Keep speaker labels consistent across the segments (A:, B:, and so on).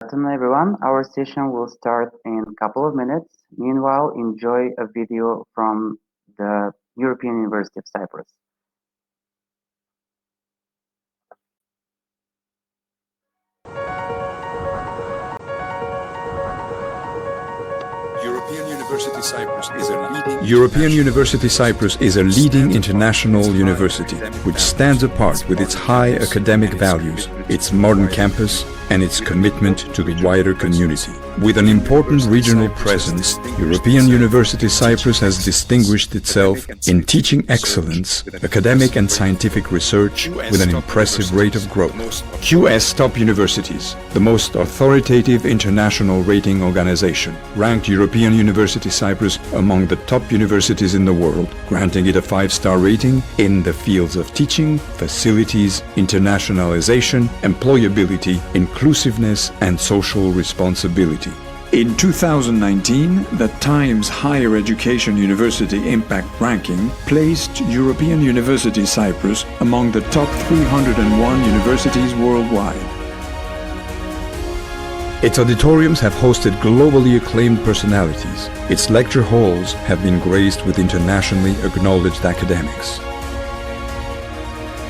A: Good afternoon, everyone. Our session will start in a couple of minutes. Meanwhile, enjoy a video from the European University of Cyprus.
B: European University Cyprus is a leading international university which stands apart with its high academic values, its modern campus, and its commitment to the wider community. With an important regional presence, European University Cyprus has distinguished itself in teaching excellence, academic and scientific research with an impressive rate of growth. QS Top Universities, the most authoritative international rating organization, ranked European University Cyprus among the top universities in the world, granting it a 5-star rating in the fields of teaching, facilities, internationalization, employability, inclusiveness, and social responsibility. In 2019, the Times Higher Education University Impact Ranking placed European University Cyprus among the top 301 universities worldwide. Its auditoriums have hosted globally acclaimed personalities. Its lecture halls have been graced with internationally acknowledged academics.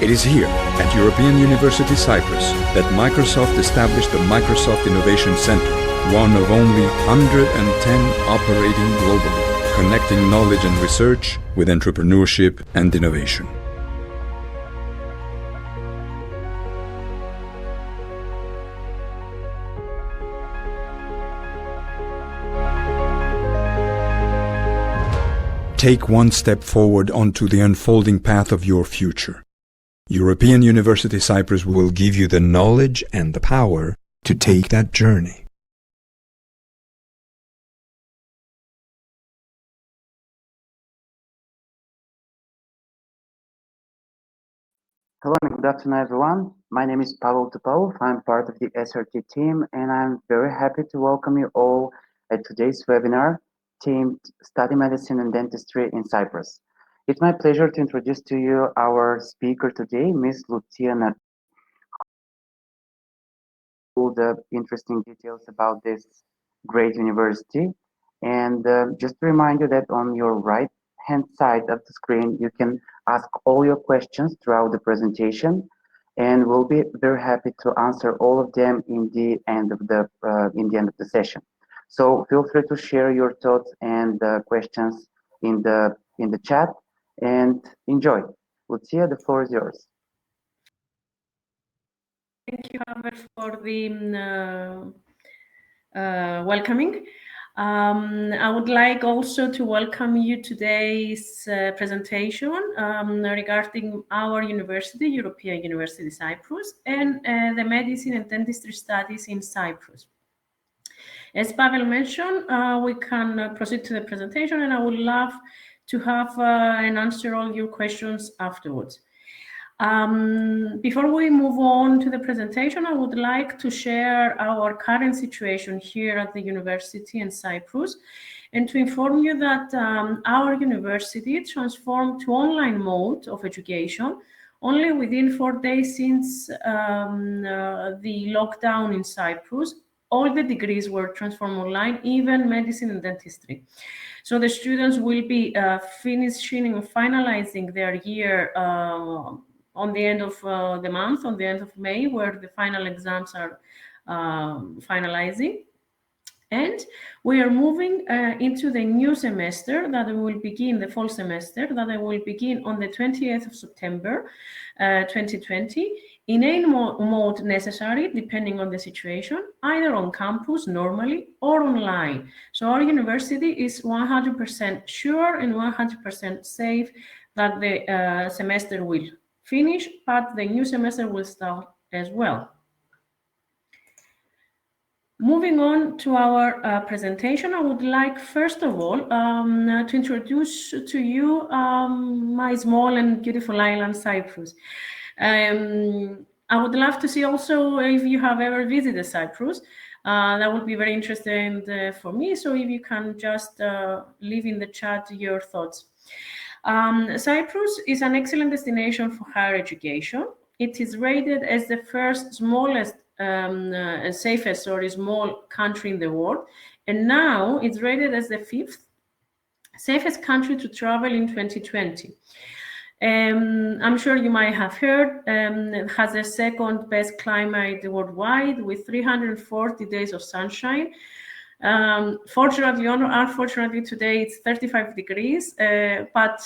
B: It is here, at European University Cyprus, that Microsoft established the Microsoft Innovation Center, one of only 110 operating globally, connecting knowledge and research with entrepreneurship and innovation. Take one step forward onto the unfolding path of your future. European University Cyprus will give you the knowledge and the power to take that journey.
A: Hello and good afternoon, everyone. My name is Pavel Topalov. I'm part of the SRT team, and I'm very happy to welcome you all at today's webinar, themed Study Medicine and Dentistry in Cyprus. It's my pleasure to introduce to you our speaker today, Ms. Lucia, all the interesting details about this great university. And just to remind you that on your right-hand side of the screen, you can ask all your questions throughout the presentation, and we'll be very happy to answer all of them in the end of the session. So feel free to share your thoughts and questions in the chat, and enjoy. Lucia, the floor is yours.
C: Thank you, Albert, for the welcoming. I would like also to welcome you today's presentation regarding our university, European University Cyprus, and the medicine and dentistry studies in Cyprus. As Pavel mentioned, we can proceed to the presentation, and I would love to have and answer all your questions afterwards. Before we move on to the presentation, I would like to share our current situation here at the university in Cyprus and to inform you that our university transformed to online mode of education only within 4 days since the lockdown in Cyprus. All the degrees were transformed online, even medicine and dentistry. So the students will be finishing and finalizing their year on the end of the month, on the end of May, where the final exams are finalizing. And we are moving into the new semester that will begin, the fall semester, that will begin on the 20th of September 2020, in any mode necessary, depending on the situation, either on campus normally or online. So our university is 100% sure and 100% safe that the semester will finish, but the new semester will start as well. Moving on to our presentation, I would like, first of all, to introduce to you my small and beautiful island, Cyprus. I would love to see also if you have ever visited Cyprus. That would be very interesting for me. So if you can just leave in the chat your thoughts. Cyprus is an excellent destination for higher education. It is rated as the first smallest safest or small country in the world, and now it's rated as the 5th safest country to travel in 2020. I'm sure you might have heard, it has the second best climate worldwide with 340 days of sunshine. Fortunately or unfortunately, today it's 35 degrees, but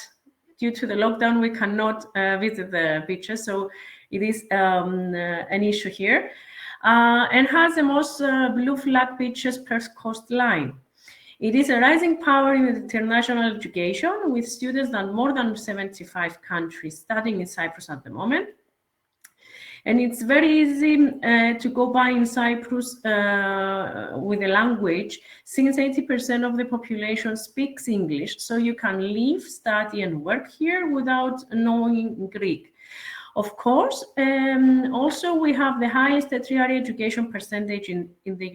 C: due to the lockdown, we cannot visit the beaches, so it is an issue here. And has the most blue flag beaches per coastline. It is a rising power in international education, with students in more than 75 countries studying in Cyprus at the moment. And it's very easy to go by in Cyprus with the language, since 80% of the population speaks English. So you can live, study, and work here without knowing Greek. Of course, also we have the highest tertiary education percentage in the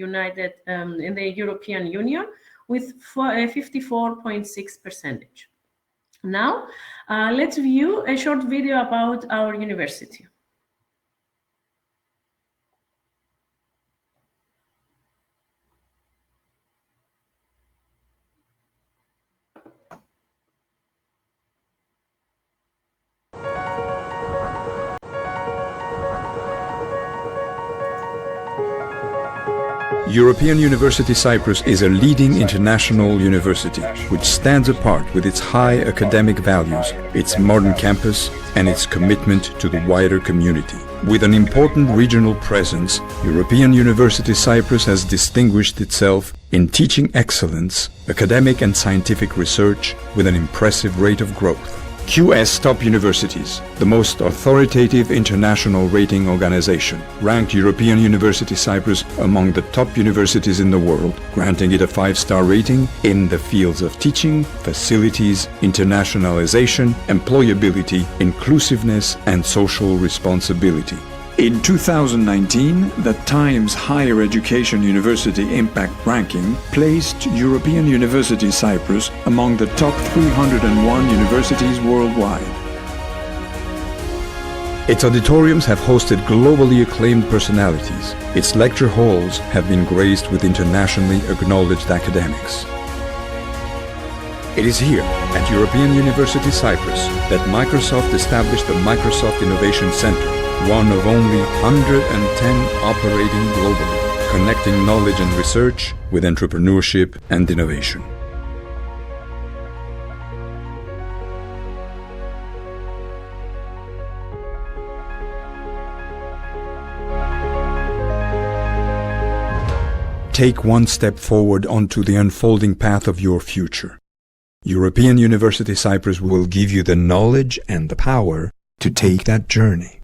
C: European Union, with 54.6%. Now, let's view a short video about our university.
B: European University Cyprus is a leading international university which stands apart with its high academic values, its modern campus, and its commitment to the wider community. With an important regional presence, European University Cyprus has distinguished itself in teaching excellence, academic and scientific research with an impressive rate of growth. QS Top Universities, the most authoritative international rating organization, ranked European University Cyprus among the top universities in the world, granting it a 5-star rating in the fields of teaching, facilities, internationalization, employability, inclusiveness, and social responsibility. In 2019, the Times Higher Education University Impact Ranking placed European University Cyprus among the top 301 universities worldwide. Its auditoriums have hosted globally acclaimed personalities. Its lecture halls have been graced with internationally acknowledged academics. It is here, at European University Cyprus, that Microsoft established the Microsoft Innovation Center, one of only 110 operating globally, connecting knowledge and research with entrepreneurship and innovation. Take one step forward onto the unfolding path of your future. European University Cyprus will give you the knowledge and the power to take that journey.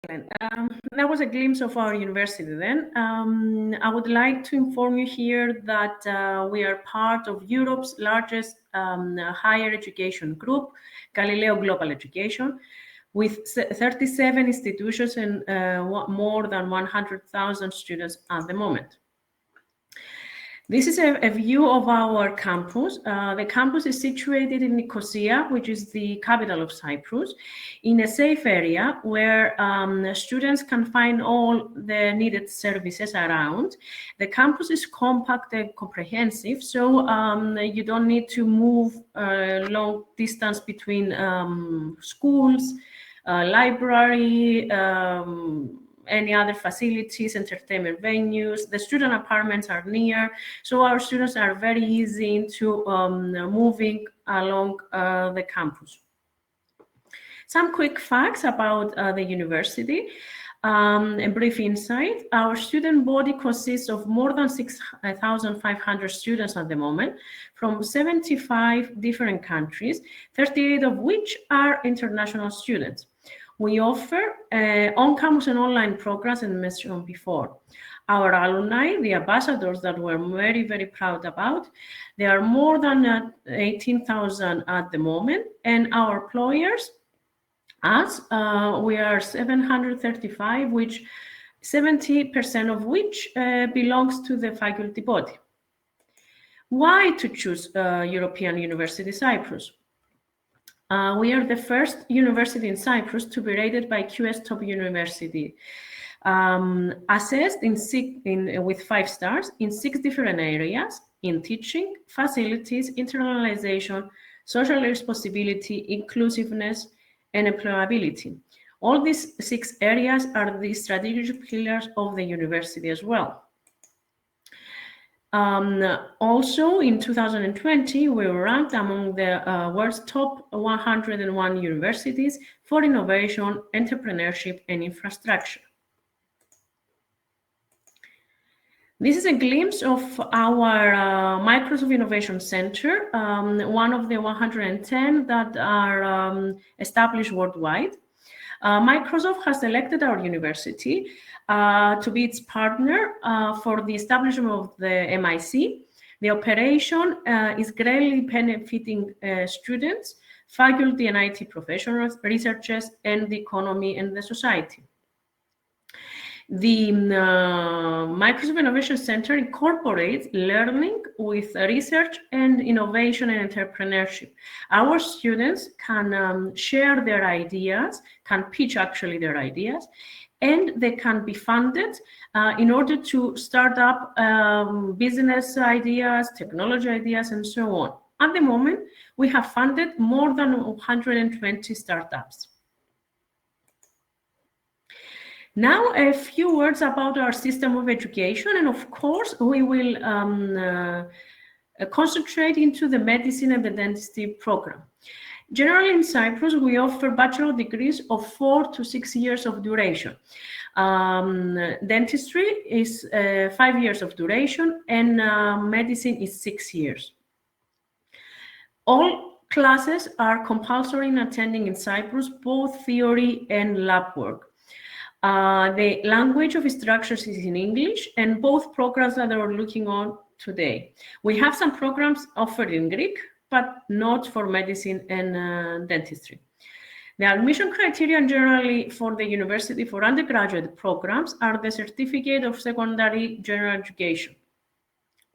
C: That was a glimpse of our university then. I would like to inform you here that we are part of Europe's largest higher education group, Galileo Global Education, with 37 institutions and more than 100,000 students at the moment. This is a view of our campus. The campus is situated in Nicosia, which is the capital of Cyprus, in a safe area where students can find all the needed services around. The campus is compact and comprehensive, so you don't need to move long distance between schools, library, any other facilities, entertainment venues. The student apartments are near, so our students are very easy into moving along the campus. Some quick facts about the university. A brief insight. Our student body consists of more than 6,500 students at the moment from 75 different countries, 38 of which are international students. We offer on-campus and online programs, as mentioned before. Our alumni, the ambassadors that we're very, very proud about, there are more than 18,000 at the moment, and our employers, us, we are 735, which 70% of which belongs to the faculty body. Why to choose European University Cyprus? We are the first university in Cyprus to be rated by QS Top University, assessed with 5 stars in 6 different areas: in teaching, facilities, internalization, social responsibility, inclusiveness, and employability. All these 6 areas are the strategic pillars of the university as well. Also, in 2020, we were ranked among the world's top 101 universities for innovation, entrepreneurship, and infrastructure. This is a glimpse of our Microsoft Innovation Center, one of the 110 that are established worldwide. Microsoft has selected our university to be its partner for the establishment of the MIC. The operation is greatly benefiting students, faculty and IT professionals, researchers, and the economy and the society. The Microsoft Innovation Center incorporates learning with research and innovation and entrepreneurship. Our students can share their ideas, can pitch actually their ideas, and they can be funded in order to start up business ideas, technology ideas, and so on. At the moment, we have funded more than 120 startups. Now, a few words about our system of education, and of course, we will concentrate into the medicine and the dentistry program. Generally, in Cyprus, we offer bachelor degrees of 4 to 6 years of duration. Dentistry is 5 years of duration, and medicine is 6 years. All classes are compulsory in attending in Cyprus, both theory and lab work. The language of instructions is in English, and both programs that we're looking on today. We have some programs offered in Greek, but not for medicine and dentistry. The admission criteria generally for the university for undergraduate programs are the Certificate of Secondary General Education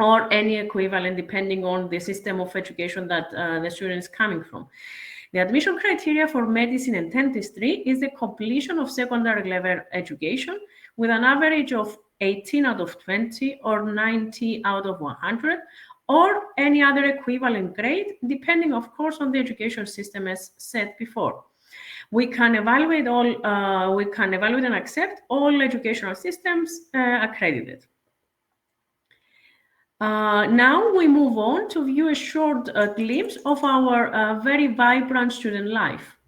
C: or any equivalent depending on the system of education that the student is coming from. The admission criteria for medicine and dentistry is the completion of secondary level education with an average of 18 out of 20 or 90 out of 100 or any other equivalent grade, depending, of course, on the education system as said before. We can evaluate and accept all educational systems accredited. Now we move on to view a short glimpse of our very vibrant student life.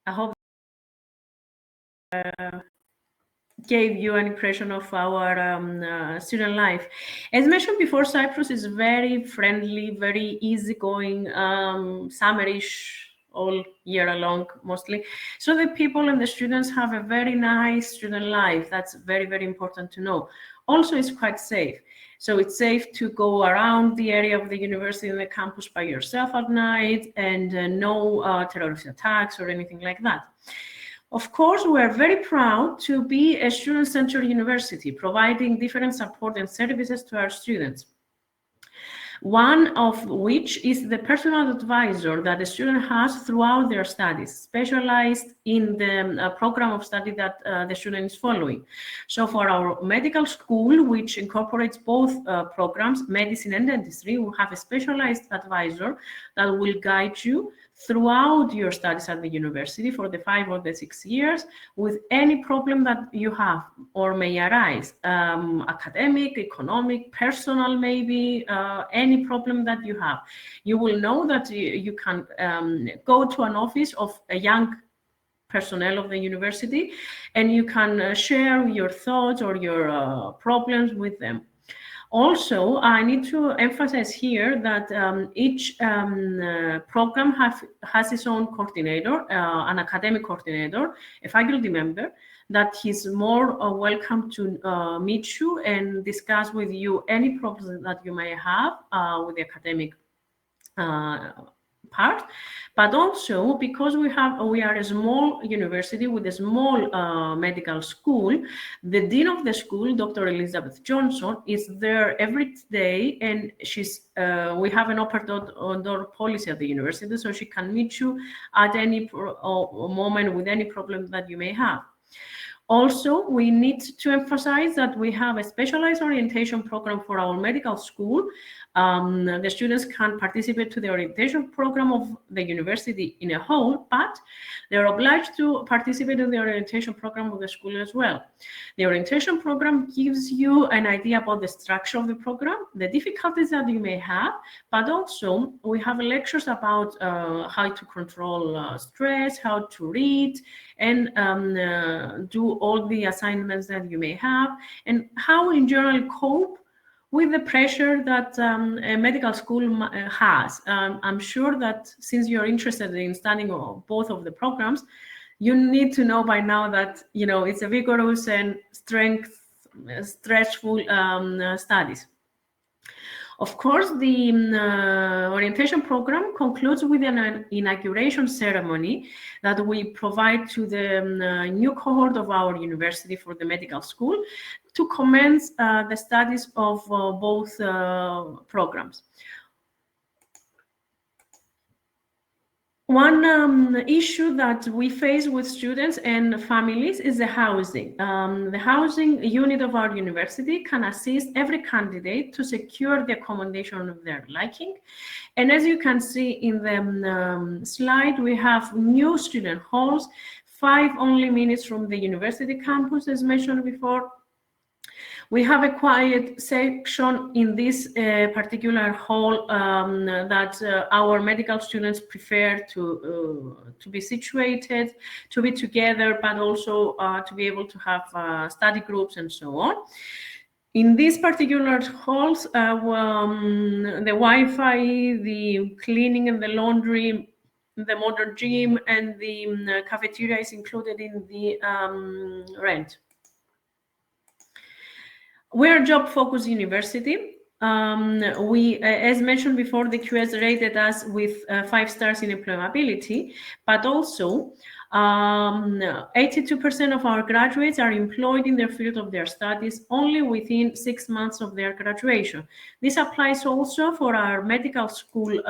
C: I hope gave you an impression of our student life. As mentioned before, Cyprus is very friendly, very easygoing, summerish all year long mostly. So the people and the students have a very nice student life. That's very, very important to know. Also, it's quite safe. So it's safe to go around the area of the university and the campus by yourself at night, and no terrorist attacks or anything like that. Of course, we're very proud to be a student-centered university, providing different support and services to our students. one of which is the personal advisor that the student has throughout their studies, specialized in the program of study that the student is following. So for our medical school, which incorporates both programs, medicine and dentistry, we have a specialized advisor that will guide you throughout your studies at the university for the 5 or the 6 years with any problem that you have or may arise, academic, economic, personal, maybe any problem that you have. You will know that you can go to an office of a young personnel of the university and you can share your thoughts or your problems with them. Also, I need to emphasize here that each program has its own coordinator, an academic coordinator, a faculty member, that he's more welcome to meet you and discuss with you any problems that you may have with the academic part. But also, because we are a small university with a small medical school, the dean of the school, Dr. Elizabeth Johnson, is there every day, and we have an open door policy at the university, so she can meet you at any moment with any problem that you may have. Also, we need to emphasize that we have a specialized orientation program for our medical school. The students can participate to the orientation program of the university in a whole, but they're obliged to participate in the orientation program of the school as well. The orientation program gives you an idea about the structure of the program, the difficulties that you may have, but also we have lectures about how to control stress, how to read, and do all the assignments that you may have, and how in general cope with the pressure that a medical school has. I'm sure that since you're interested in studying both of the programs, you need to know by now that it's a vigorous and stressful studies. Of course, the orientation program concludes with an inauguration ceremony that we provide to the new cohort of our university for the medical school to commence the studies of both programs. One issue that we face with students and families is the housing. The housing unit of our university can assist every candidate to secure the accommodation of their liking. And as you can see in the slide, we have new student halls, 5 only minutes from the university campus, as mentioned before. We have a quiet section in this particular hall that our medical students prefer to be situated, to be together, but also to be able to have study groups and so on. In these particular halls, the Wi-Fi, the cleaning and the laundry, the modern gym, and the cafeteria is included in the rent. We're a job-focused university. We, as mentioned before, the QS rated us with 5 stars in employability, but also 82% of our graduates are employed in the field of their studies only within 6 months of their graduation. This applies also for our medical school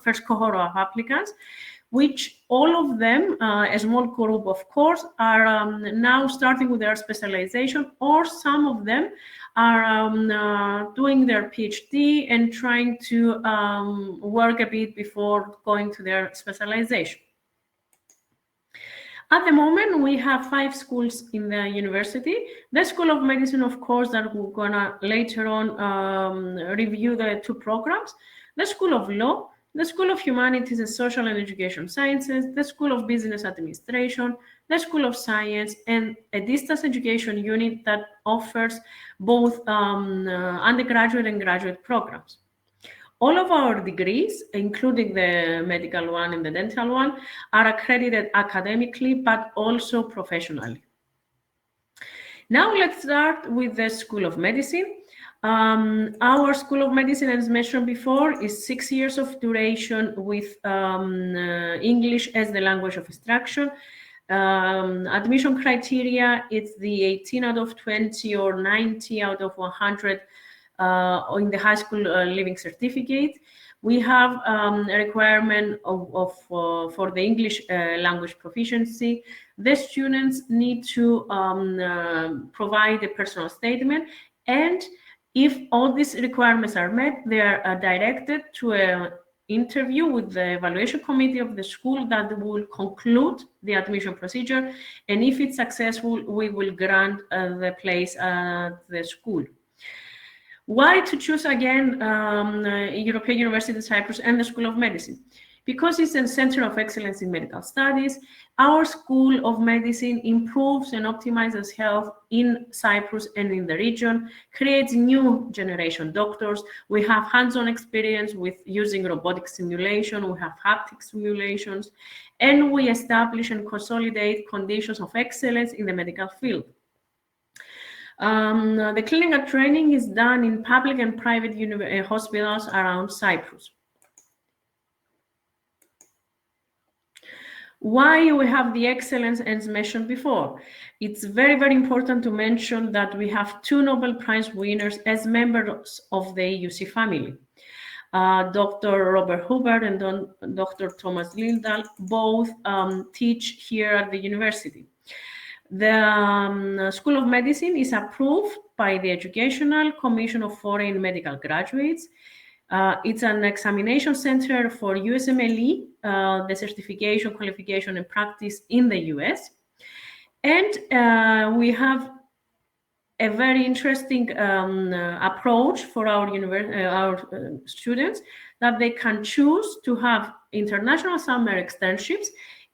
C: first cohort of applicants, which all of them, a small group of course, are now starting with their specialization, or some of them are doing their PhD and trying to work a bit before going to their specialization. At the moment, we have 5 schools in the university. The School of Medicine, of course, that we're gonna later on review the 2 programs. The School of Law, the School of Humanities and Social and Education Sciences, the School of Business Administration, the School of Science, and a distance education unit that offers both undergraduate and graduate programs. All of our degrees, including the medical one and the dental one, are accredited academically, but also professionally. Now let's start with the School of Medicine. Our School of Medicine, as mentioned before, is 6 years of duration with English as the language of instruction. Admission criteria, it's the 18 out of 20 or 90 out of 100 in the high school living certificate. We have a requirement for the English language proficiency. The students need to provide a personal statement, and if all these requirements are met, they are directed to an interview with the evaluation committee of the school that will conclude the admission procedure. And if it's successful, we will grant the place at the school. Why to choose again European University Cyprus and the School of Medicine? Because it's a center of excellence in medical studies. Our School of Medicine improves and optimizes health in Cyprus and in the region, creates new generation doctors. We have hands-on experience with using robotic simulation, we have haptic simulations, and we establish and consolidate conditions of excellence in the medical field. The clinical training is done in public and private hospitals around Cyprus. Why we have the excellence as mentioned before? It's very, very important to mention that we have 2 Nobel Prize winners as members of the EUC family. Dr. Robert Hubbard and Dr. Thomas Lindahl both teach here at the university. The School of Medicine is approved by the Educational Commission of Foreign Medical Graduates. It's an examination center for USMLE, the certification, qualification, and practice in the US. And we have a very interesting approach for our students, that they can choose to have international summer externships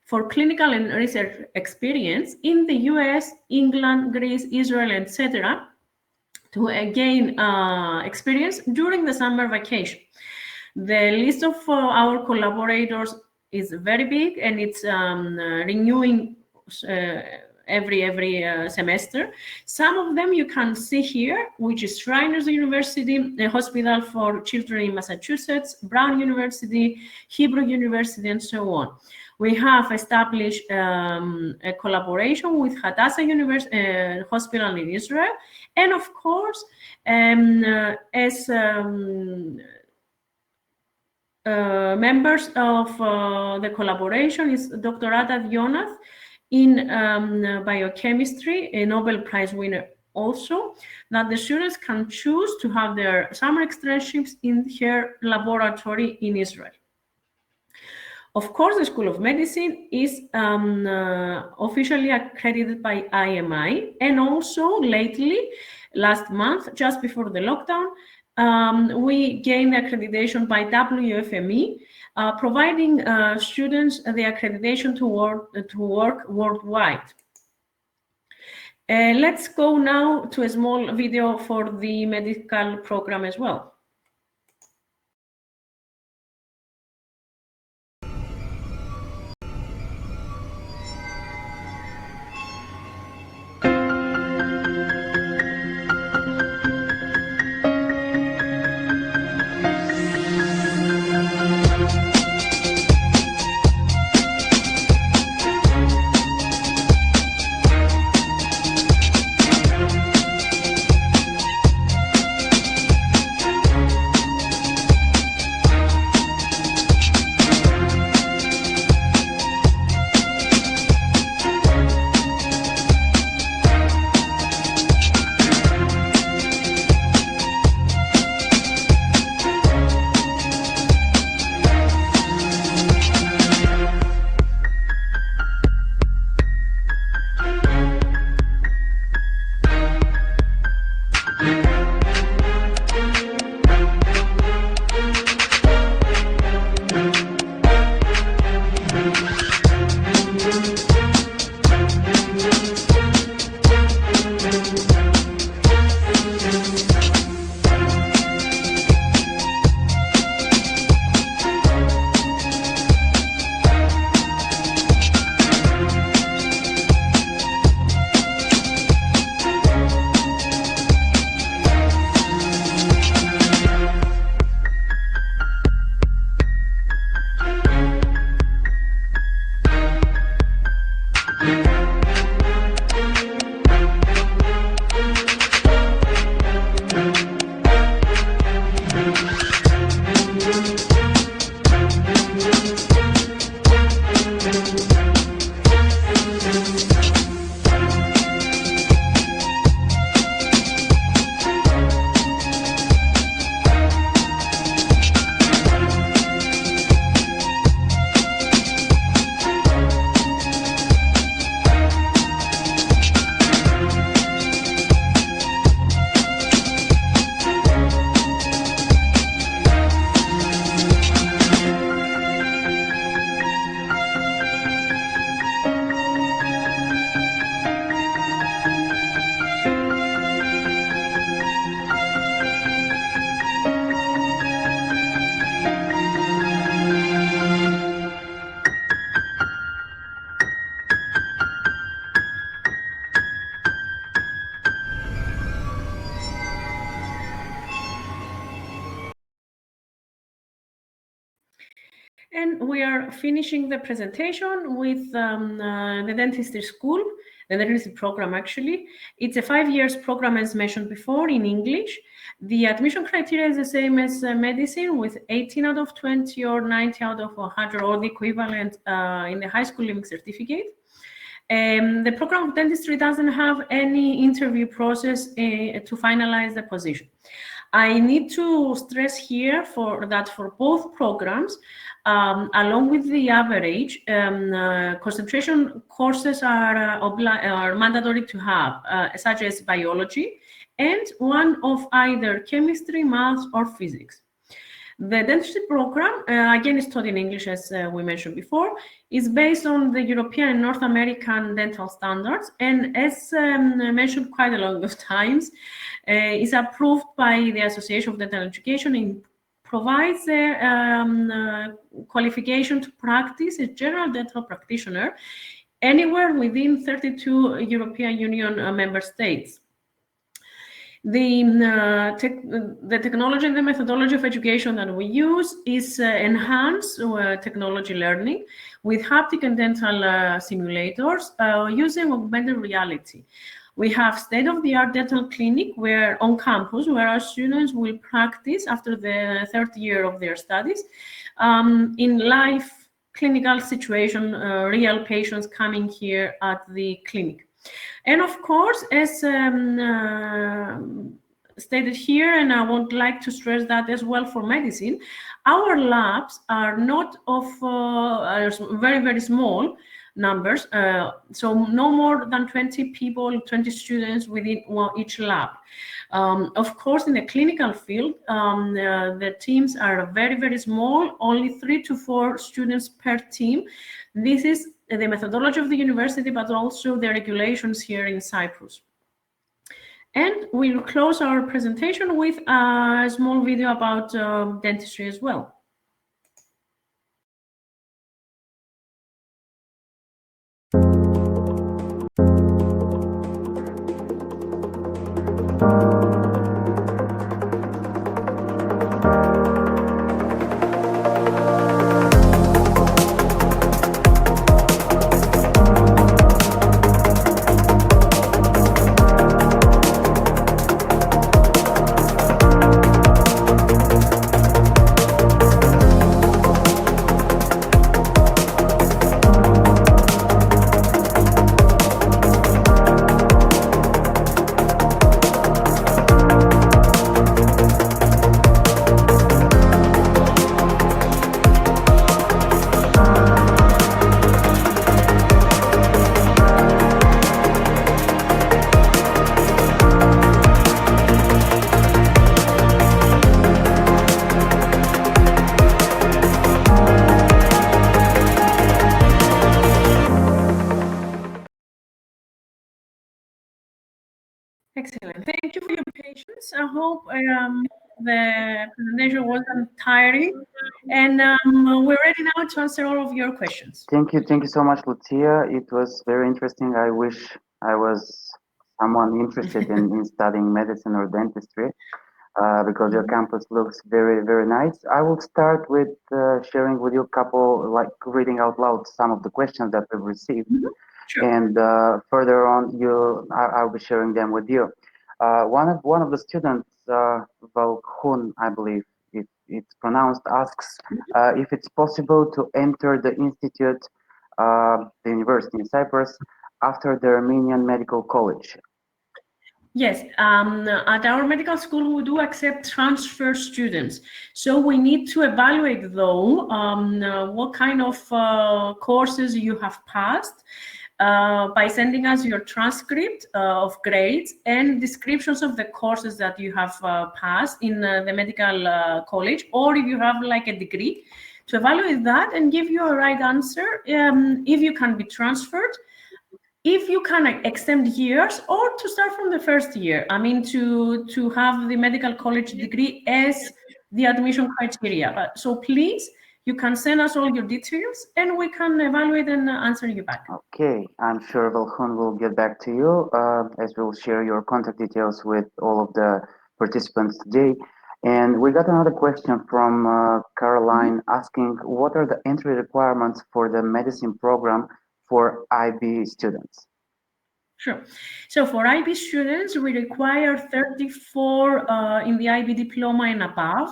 C: for clinical and research experience in the US, England, Greece, Israel, etc., to gain experience during the summer vacation. The list of our collaborators is very big, and it's renewing every semester. Some of them you can see here, which is Shriners University, a hospital for children in Massachusetts, Brown University, Hebrew University, and so on. We have established a collaboration with Hadassah University Hospital in Israel, and of course, as members of the collaboration is Dr. Ada Dionath in biochemistry, a Nobel Prize winner also, that the students can choose to have their summer externships in her laboratory in Israel. Of course, the School of Medicine is officially accredited by IMI, and also lately, last month, just before the lockdown, we gained accreditation by WFME, providing students the accreditation to work worldwide. Let's go now to a small video for the medical program as well. we are finishing the presentation with the dentistry school, the dentistry program actually. It's a 5 years program as mentioned before in English. The admission criteria is the same as medicine with 18 out of 20 or 90 out of 100 or the equivalent in the high school leaving certificate. The program of dentistry doesn't have any interview process to finalize the position. I need to stress here that for both programs, along with the average, concentration courses are mandatory to have, such as biology and one of either chemistry, maths, or physics. The dentistry program, again, is taught in English, as we mentioned before, is based on the European and North American dental standards, and as mentioned quite a lot of times, is approved by the Association of Dental Education and provides a qualification to practice as general dental practitioner anywhere within 32 European Union member states. The technology and the methodology of education that we use is enhanced technology learning with haptic and dental simulators using augmented reality. We have state-of-the-art dental clinic on campus where our students will practice after the third year of their studies in live clinical situation, real patients coming here at the clinic. And of course, as stated here, and I would like to stress that as well for medicine, our labs are not of very, very small numbers, so no more than 20 people, 20 students within each lab. Of course, in the clinical field, the teams are very, very small, only 3 to 4 students per team. This is the methodology of the university, but also the regulations here in Cyprus. And we'll close our presentation with a small video about dentistry as well. Excellent. Thank you for your patience. I hope the presentation wasn't tiring, and we're ready now to answer all of your questions.
A: Thank you so much, Lucia. It was very interesting. I wish I was someone interested in studying medicine or dentistry, because your campus looks very, very nice. I will start with sharing with you a couple, like reading out loud some of the questions that we've received.
C: Sure.
A: And further on, I'll be sharing them with you. One of the students, Valkhun, I believe it's pronounced, asks if it's possible to enter the institute, the university in Cyprus, after the Armenian Medical College.
C: Yes, at our medical school, we do accept transfer students. So we need to evaluate, though, what kind of courses you have passed by sending us your transcript of grades and descriptions of the courses that you have passed in the medical college, or if you have like a degree, to evaluate that and give you a right answer if you can be transferred, if you can extend years, or to start from the first year. I mean, to have the medical college degree as the admission criteria. So please, you can send us all your details and we can evaluate and answer you back.
A: Okay, I'm sure Valkhun will get back to you as we'll share your contact details with all of the participants today. And we got another question from Caroline asking, what are the entry requirements for the medicine program for IB students?
C: Sure. So for IB students, we require 34 in the IB diploma and above.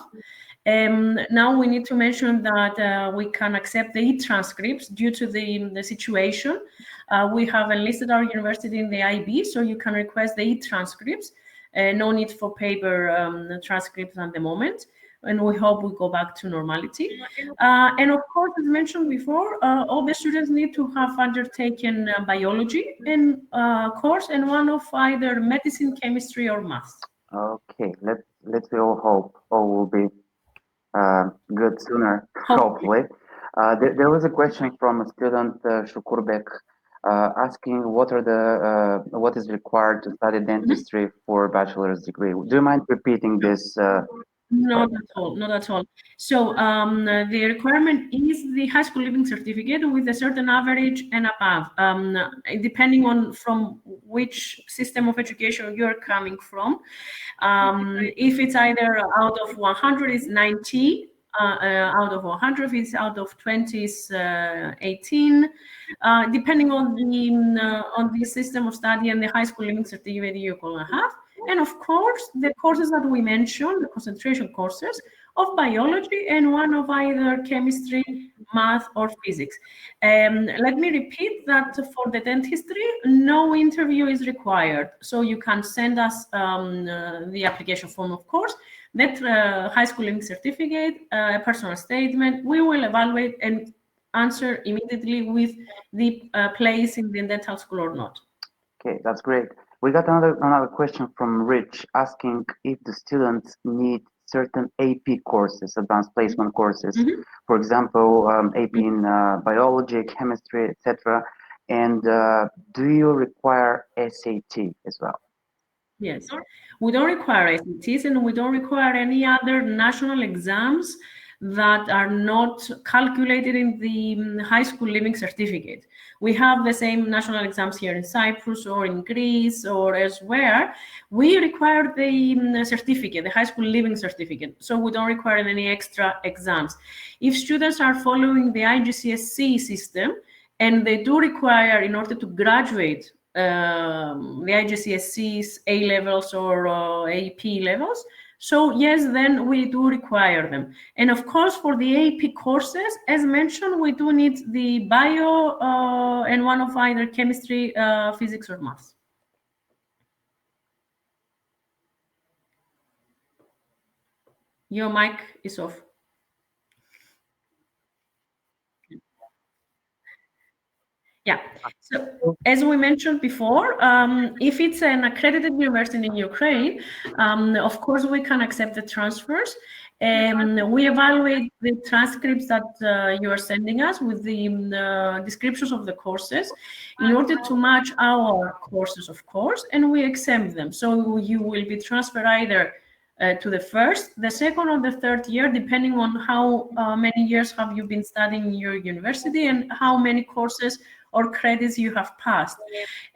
C: Now we need to mention that we can accept the e-transcripts due to the situation. We have enlisted our university in the IB, so you can request the e-transcripts. No need for paper transcripts at the moment. And we hope we go back to normality. And of course, as mentioned before, all the students need to have undertaken biology and course and one of either medicine, chemistry, or math.
A: Okay, let's all hope all will be good sooner, hopefully. There was a question from a student, Shukurbek, asking what is required to study dentistry for bachelor's degree. Do you mind repeating this?
C: Not at all, not at all. So the requirement is the high school living certificate with a certain average and above, depending on from which system of education you're coming from. If it's either out of 100, it's 90. Out of 100, it's out of 20, is 18. Depending on the system of study and the high school living certificate you're going to have. And of course, the courses that we mentioned, the concentration courses of biology and one of either chemistry, math, or physics. Let me repeat that for the dentistry, no interview is required. So you can send us the application form, of course, that high school living certificate, a personal statement. We will evaluate and answer immediately with the place in the dental school or not.
A: Okay, that's great. We got another question from Rich asking if the students need certain AP courses, advanced placement courses, for example, AP in biology, chemistry, etc. And do you require SAT as well?
C: Yes, we don't require SATs and we don't require any other national exams that are not calculated in the high school living certificate. We have the same national exams here in Cyprus or in Greece or elsewhere. We require the certificate, the high school living certificate. So we don't require any extra exams. If students are following the IGCSE system, and they do require, in order to graduate, the IGCSE's A levels or AP levels. So yes, then we do require them. And of course, for the AP courses, as mentioned, we do need the bio and one of either chemistry, physics, or math. Your mic is off. Yeah, so as we mentioned before, if it's an accredited university in Ukraine, of course, we can accept the transfers. We evaluate the transcripts that you are sending us with the descriptions of the courses in order to match our courses, of course, and we exempt them. So you will be transferred either to the first, the second, or the third year, depending on how many years have you been studying in your university and how many courses or credits you have passed.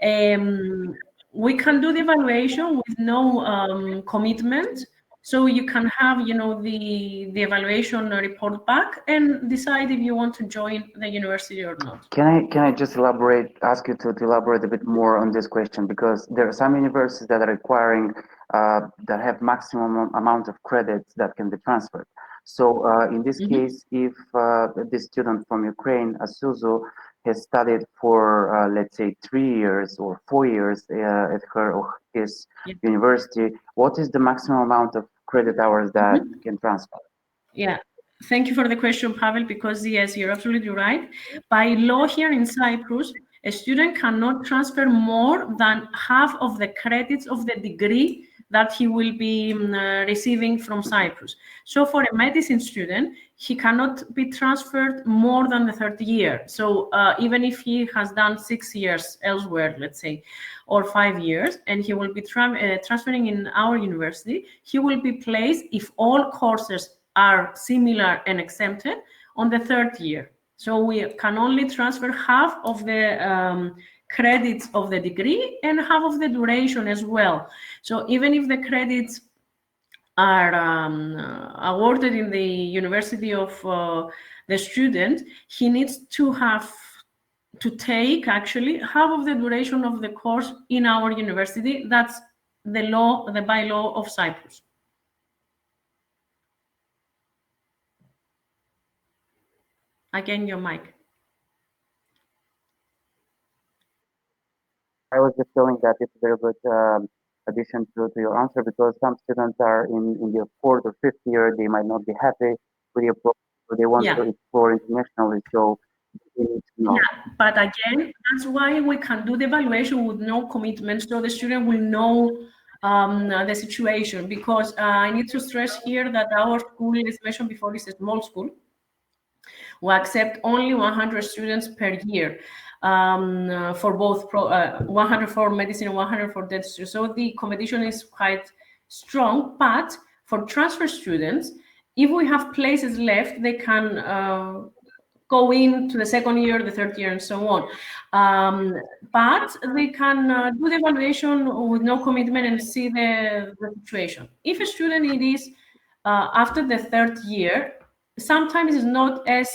C: We can do the evaluation with no commitment, so you can have, the evaluation report back and decide if you want to join the university or not.
A: Can I just ask you to elaborate a bit more on this question, because there are some universities that are requiring that have maximum amount of credits that can be transferred. So in this case, if this student from Ukraine, Asuzu, has studied for let's say 3 years or 4 years at her or his university, what is the maximum amount of credit hours that can transfer?
C: Yeah, thank you for the question, Pavel, because yes, you're absolutely right. By law here in Cyprus, a student cannot transfer more than half of the credits of the degree that he will be receiving from Cyprus. So for a medicine student, he cannot be transferred more than the third year. So even if he has done 6 years elsewhere, let's say, or 5 years, and he will be transferring in our university, he will be placed, if all courses are similar and exempted, on the third year. So we can only transfer half of the credits of the degree and half of the duration as well. So even if the credits are awarded in the university of the student, he needs to have to take actually half of the duration of the course in our university. That's the law, the bylaw of Cyprus. Again, your mic.
A: I was just telling that it's a very good addition to your answer because some students are in their fourth or fifth year, they might not be happy with your program, so they want to
C: Yeah.
A: explore internationally. So they need to know.
C: Yeah, but again, that's why we can do the evaluation with no commitment, so the student will know the situation. Because I need to stress here that our school, as mentioned before, is a small school. We accept only 100 students per year for both 100 for medicine and 100 for dentistry. So the competition is quite strong. But for transfer students, if we have places left, they can go into the second year, the third year, and so on. But they can do the evaluation with no commitment and see the situation. If a student it is after the third year, sometimes it's not as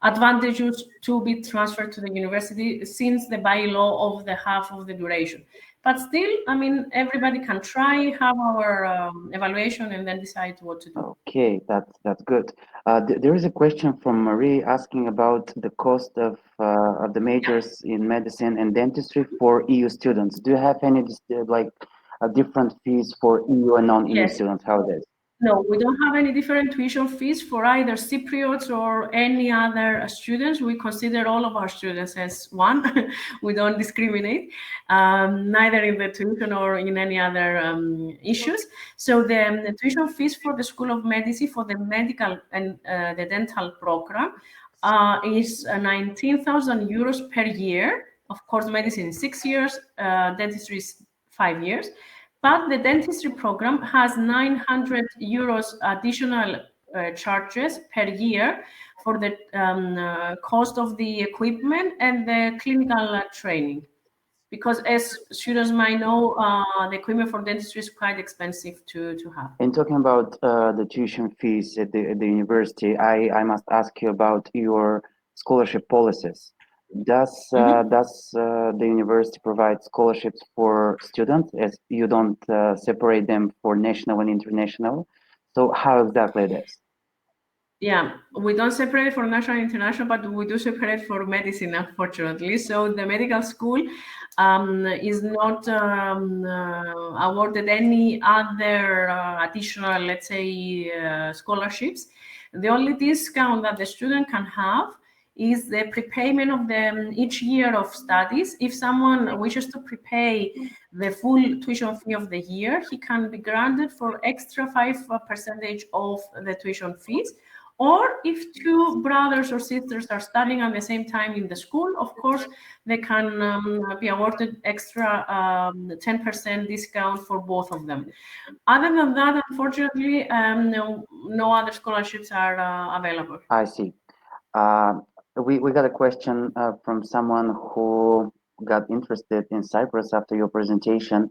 C: advantageous to be transferred to the university since the bylaw of the half of the duration. But still, I mean, everybody can try, have our evaluation, and then decide what to do.
A: Okay, that's good. There is a question from Marie asking about the cost of the majors in medicine and dentistry for EU students. Do you have any like different fees for EU and non-EU
C: Yes.
A: students? How it is?
C: No, we don't have any different tuition fees for either Cypriots or any other students. We consider all of our students as one. We don't discriminate, neither in the tuition or in any other issues. So the tuition fees for the School of Medicine for the medical and the dental program is 19,000 euros per year. Of course, medicine is 6 years, dentistry is 5 years. But the dentistry program has 900 euros additional charges per year for the cost of the equipment and the clinical training. Because as students might know, the equipment for dentistry is quite expensive to have.
A: And talking about the tuition fees at the university, I must ask you about your scholarship policies. Does the university provide scholarships for students as you don't separate them for national and international? So how exactly it is?
C: Yeah, we don't separate for national and international, but we do separate for medicine, unfortunately. So the medical school is not awarded any other additional, let's say, scholarships. The only discount that the student can have is the prepayment of the each year of studies. If someone wishes to prepay the full tuition fee of the year, he can be granted for extra 5% of the tuition fees. Or if two brothers or sisters are studying at the same time in the school, of course, they can be awarded extra 10% discount for both of them. Other than that, unfortunately, no other scholarships are available.
A: I see. Uh, we got a question from someone who got interested in Cyprus after your presentation.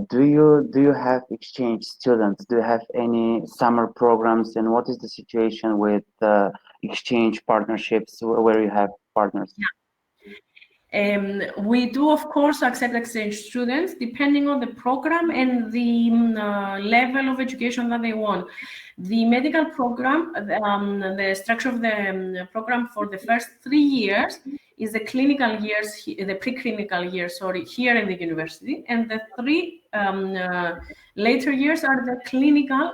A: Do you have exchange students? Do you have any summer programs? And what is the situation with exchange partnerships where you have partners?
C: Yeah. We do, of course, accept exchange students depending on the program and the level of education that they want. The medical program, the structure of the program for the first 3 years is the clinical years, the preclinical years, sorry, here in the university, and the three later years are the clinical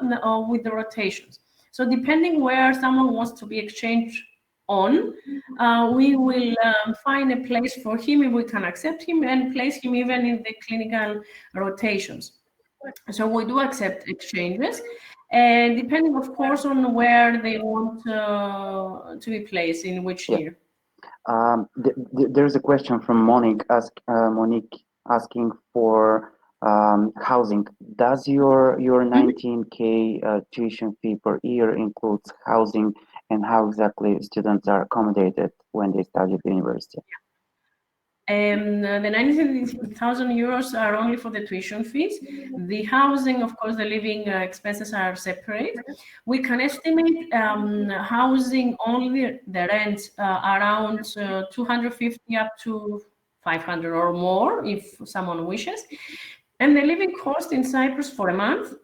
C: with the rotations. So depending where someone wants to be exchanged on, we will find a place for him if we can accept him and place him even in the clinical rotations. So we do accept exchanges, and depending, of course, on where they want to be placed in which
A: Yeah.
C: year.
A: There's a question from Monique asking for housing. Does your 19K tuition fee per year includes housing, and how exactly students are accommodated when they study at the university?
C: The 90,000 euros are only for the tuition fees. The housing, of course, the living expenses are separate. We can estimate housing only the rent around 250 up to 500 or more if someone wishes. And the living cost in Cyprus for a month,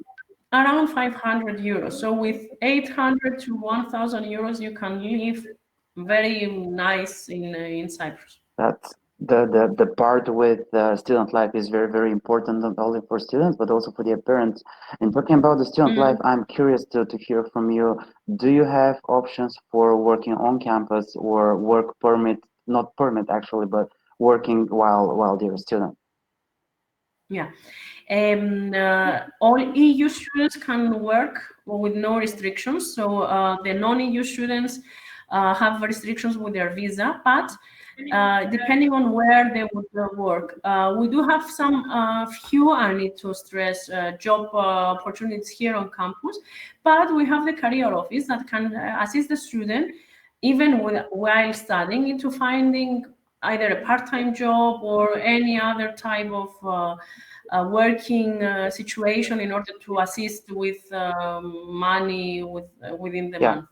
C: around 500 euros. So with 800 to 1,000 euros, you can live very nice in Cyprus.
A: That's the part with student life is very, very important, not only for students, but also for their parents. And talking about the student life, I'm curious to hear from you. Do you have options for working on campus or work permit, not permit actually, but working while they're a student?
C: Yeah. All EU students can work with no restrictions. So the non-EU students have restrictions with their visa, but depending on where they would work. We do have some few, I need to stress, job opportunities here on campus, but we have the career office that can assist the student even while studying into finding either a part-time job or any other type of working situation in order to assist with money within the month.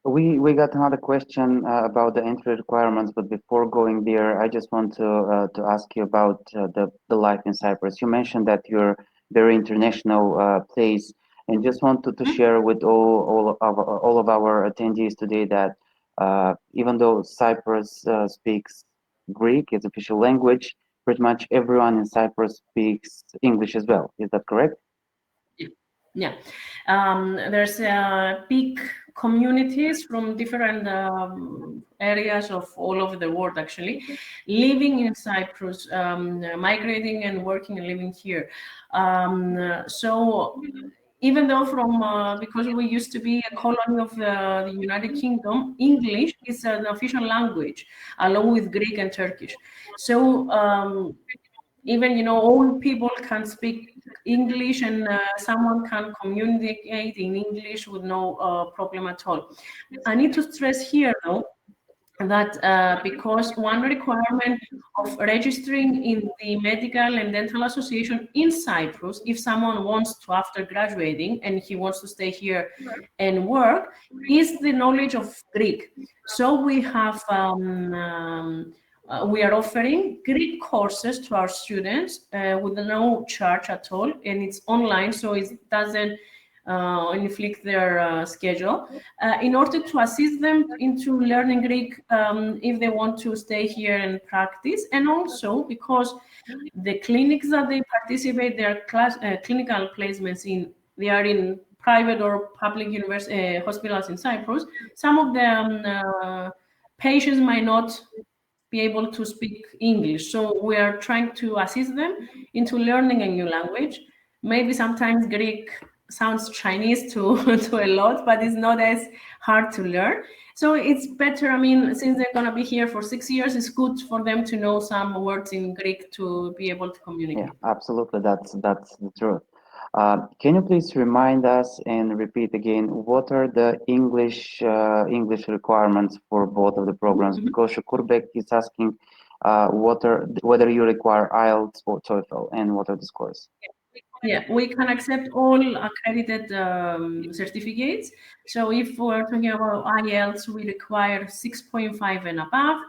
A: We got another question about the entry requirements, but before going there, I just want to ask you about the life in Cyprus. You mentioned that you're very international place, and just wanted to share with all of our attendees today that even though Cyprus speaks Greek as official language, pretty much everyone in Cyprus speaks English as well. Is that correct?
C: Yeah, there's big communities from different areas of all over the world actually living in Cyprus, migrating and working and living here. So even though because we used to be a colony of the United Kingdom, English is an official language along with Greek and Turkish. So even all people can speak English, and someone can communicate in English with no problem at all. I need to stress here though that because one requirement of registering in the Medical and Dental Association in Cyprus, if someone wants to, after graduating and he wants to stay here and work, is the knowledge of Greek. So we are offering Greek courses to our students with no charge at all, and it's online, so it doesn't inflict their schedule in order to assist them into learning Greek if they want to stay here and practice, and also because the clinics that they participate, their clinical placements they are in private or public hospitals in Cyprus. Some of the patients might not be able to speak English. So we are trying to assist them into learning a new language. Maybe sometimes Greek sounds Chinese to a lot, but it's not as hard to learn. So it's better, since they're going to be here for 6 years, it's good for them to know some words in Greek to be able to communicate.
A: Yeah, absolutely. That's the truth. Can you please remind us and repeat again what are the English requirements for both of the programs? Because Shukurbek is asking whether you require IELTS or TOEFL and what are the scores?
C: Yeah, we can accept all accredited certificates. So if we're talking about IELTS, we require 6.5 and above.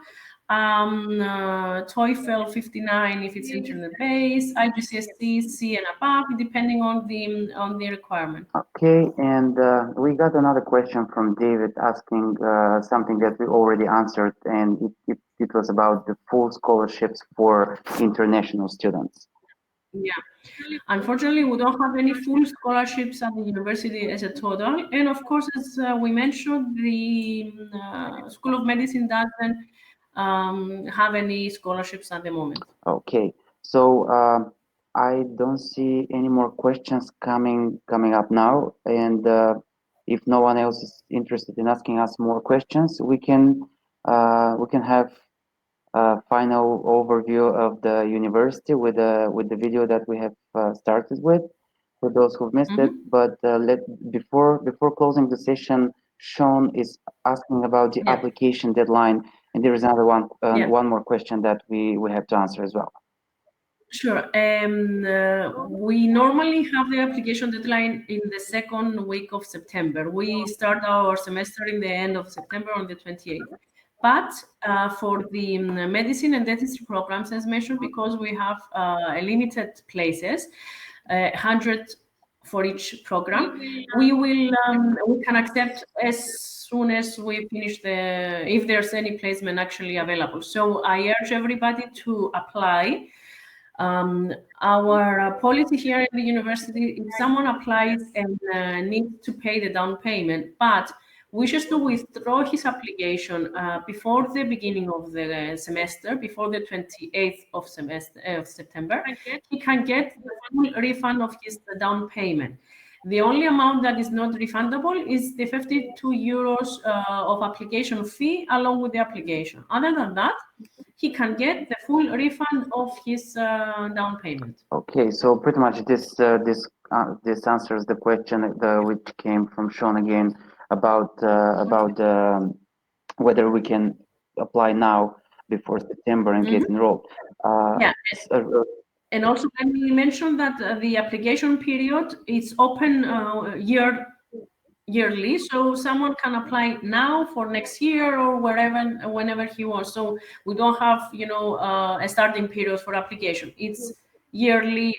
C: TOEFL 59 if it's internet-based, IGCSE C and above, depending on the requirement.
A: Okay, and we got another question from David asking something that we already answered, and it was about the full scholarships for international students.
C: Yeah, unfortunately, we don't have any full scholarships at the university as a total. And of course, as we mentioned, the School of Medicine doesn't have any scholarships at the moment.
A: Okay, so I don't see any more questions coming up now, and if no one else is interested in asking us more questions, we can have a final overview of the university with the video that we have started with for those who've missed it. But before closing the session, Sean is asking about the application deadline And there is another one,
C: Yeah.
A: one more question that we have to answer as well.
C: Sure. We normally have the application deadline in the second week of September. We start our semester in the end of September on the 28th. But for the medicine and dentistry programs, as mentioned, because we have limited places, 100 for each program, we can accept as soon as we finish if there's any placement actually available. So I urge everybody to apply. Our policy here at the university, if someone applies and needs to pay the down payment, but wishes to withdraw his application before the beginning of the semester, before the 28th of September, he can get the full refund of his down payment. The only amount that is not refundable is the 52 euros of application fee along with the application. Other than that, he can get the full refund of his down payment.
A: Okay, so pretty much this answers the question which came from Sean again about whether we can apply now before September and get enrolled.
C: Yeah. And also, let me mention that the application period is open yearly, so someone can apply now for next year or whenever he wants. So we don't have, a starting period for application. It's yearly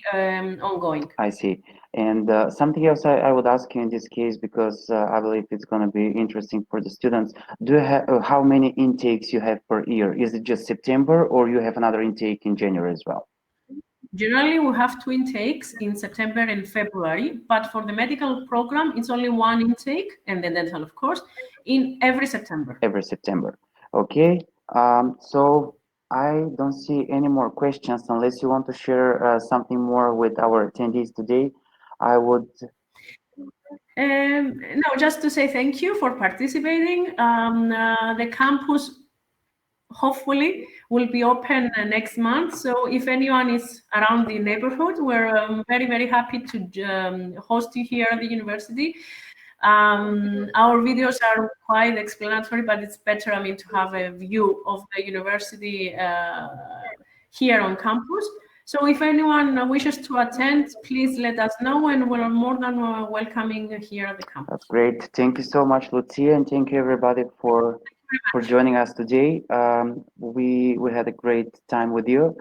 C: ongoing.
A: I see. And something else I would ask you in this case, because I believe it's going to be interesting for the students. Do you have how many intakes you have per year? Is it just September, or you have another intake in January as well?
C: Generally, we have 2 intakes in September and February, but for the medical program, it's only 1 intake, and the dental, of course, in every September.
A: Every September. Okay. So I don't see any more questions unless you want to share something more with our attendees today. I would.
C: No, just to say thank you for participating. The campus hopefully will be open next month. So if anyone is around the neighborhood, we're very, very happy to host you here at the university. Our videos are quite explanatory, but it's better, to have a view of the university here on campus. So if anyone wishes to attend, please let us know, and we're more than welcoming here at the campus.
A: That's great. Thank you so much, Lucia, and thank you everybody for joining us today. We had a great time with you.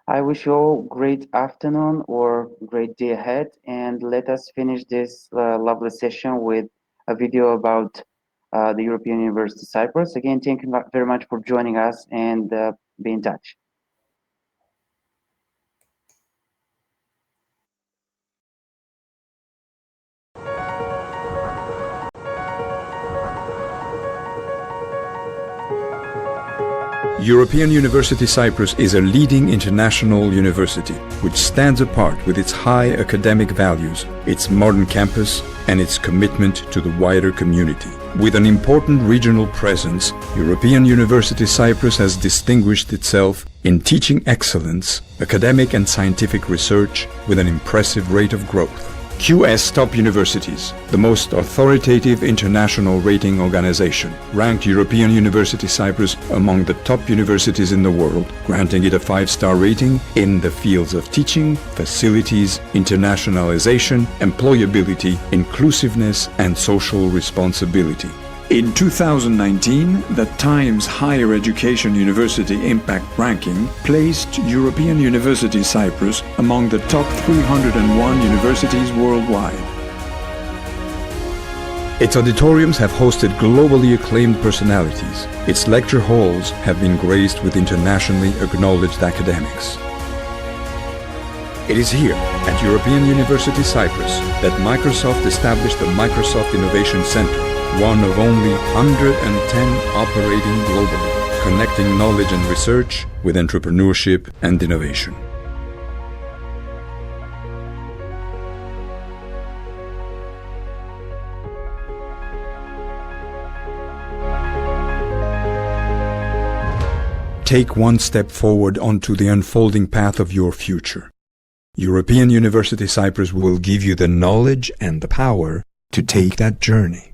A: I wish you all great afternoon or great day ahead, and let us finish this lovely session with a video about the European University Cyprus. Again, thank you very much for joining us, and be in touch.
B: European University Cyprus is a leading international university which stands apart with its high academic values, its modern campus, and its commitment to the wider community. With an important regional presence, European University Cyprus has distinguished itself in teaching excellence, academic and scientific research with an impressive rate of growth. QS Top Universities, the most authoritative international rating organization, ranked European University Cyprus among the top universities in the world, granting it a 5-star rating in the fields of teaching, facilities, internationalization, employability, inclusiveness, and social responsibility. In 2019, the Times Higher Education University Impact Ranking placed European University Cyprus among the top 301 universities worldwide. Its auditoriums have hosted globally acclaimed personalities. Its lecture halls have been graced with internationally acknowledged academics. It is here, at European University Cyprus, that Microsoft established the Microsoft Innovation Center, one of only 110 operating globally, connecting knowledge and research with entrepreneurship and innovation. Take one step forward onto the unfolding path of your future. European University Cyprus will give you the knowledge and the power to take that journey.